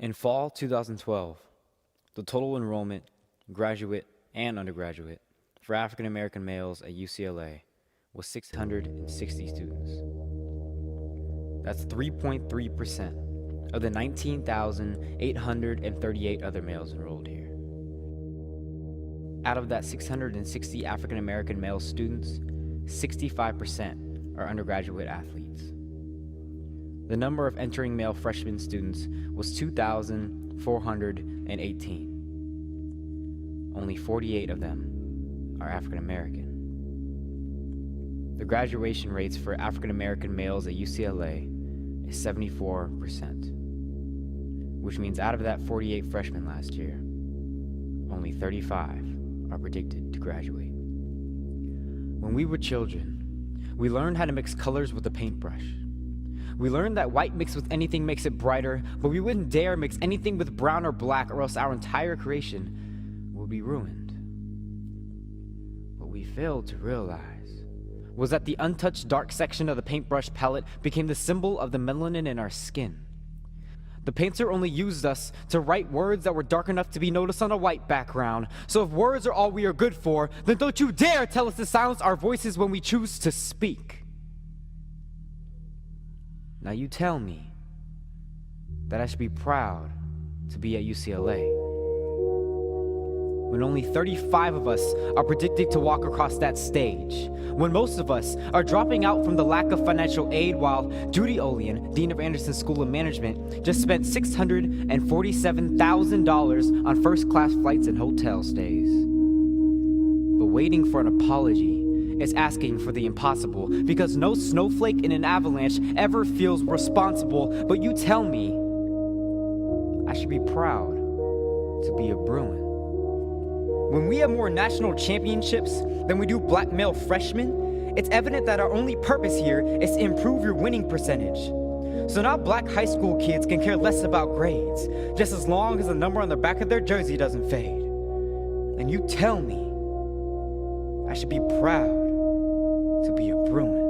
In fall 2012, the total enrollment, graduate and undergraduate, for African American males at UCLA was 660 students. That's 3.3% of the 19,838 other males enrolled here. Out of that 660 African American male students, 65% are undergraduate athletes. The number of entering male freshman students was 2,418. Only 48 of them are African American. The graduation rates for African American males at UCLA is 74%, which means out of that 48 freshmen last year, only 35 are predicted to graduate. When we were children, we learned how to mix colors with a paintbrush. We learned that white mixed with anything makes it brighter, but we wouldn't dare mix anything with brown or black, or else our entire creation would be ruined. What we failed to realize was that the untouched dark section of the paintbrush palette became the symbol of the melanin in our skin. The painter only used us to write words that were dark enough to be noticed on a white background. So if words are all we are good for, then don't you dare tell us to silence our voices when we choose to speak. Now you tell me that I should be proud to be at UCLA when only 35 of us are predicted to walk across that stage, when most of us are dropping out from the lack of financial aid, while Judy Olian, Dean of Anderson School of Management, just spent $647,000 on first-class flights and hotel stays. But waiting for an apology is asking for the impossible, because no snowflake in an avalanche ever feels responsible. But you tell me I should be proud to be a Bruin. When we have more national championships than we do black male freshmen, it's evident that our only purpose here is to improve your winning percentage. So now black high school kids can care less about grades, just as long as the number on the back of their jersey doesn't fade. And you tell me I should be proud to be a Bruin.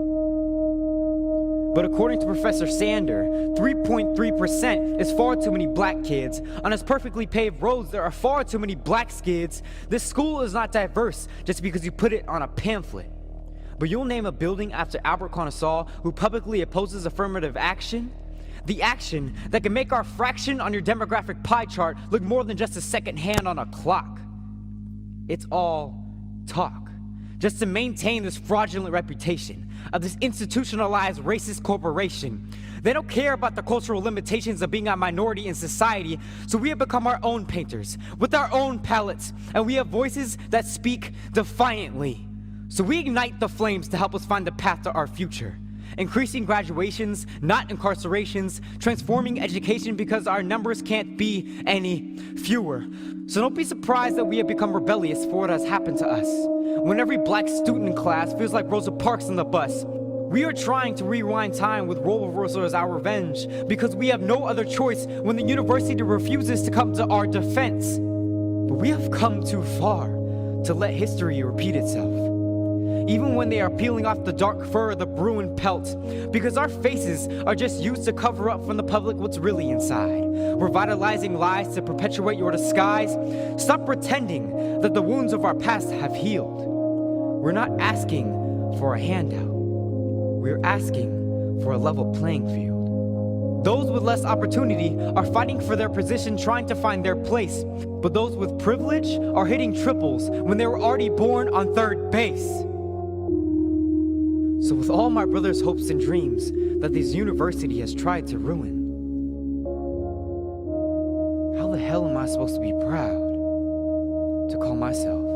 But according to Professor Sander, 3.3% is far too many black kids. On its perfectly paved roads, there are far too many black kids. This school is not diverse just because you put it on a pamphlet. But you'll name a building after Albert Conasall, who publicly opposes affirmative action? The action that can make our fraction on your demographic pie chart look more than just a second hand on a clock. It's all talk, just to maintain this fraudulent reputation of this institutionalized racist corporation. They don't care about the cultural limitations of being a minority in society, so we have become our own painters, with our own palettes, and we have voices that speak defiantly. So we ignite the flames to help us find the path to our future. Increasing graduations, not incarcerations, transforming education because our numbers can't be any fewer. So don't be surprised that we have become rebellious for what has happened to us. When every black student in class feels like Rosa Parks on the bus, we are trying to rewind time with role reversal as our revenge, because we have no other choice when the university refuses to come to our defense. But we have come too far to let history repeat itself, even when they are peeling off the dark fur of the Bruin pelt, because our faces are just used to cover up from the public what's really inside. Revitalizing lies to perpetuate your disguise. Stop pretending that the wounds of our past have healed. We're not asking for a handout. We're asking for a level playing field. Those with less opportunity are fighting for their position, trying to find their place. But those with privilege are hitting triples when they were already born on third base. So with all my brother's hopes and dreams that this university has tried to ruin, how the hell am I supposed to be proud to call myself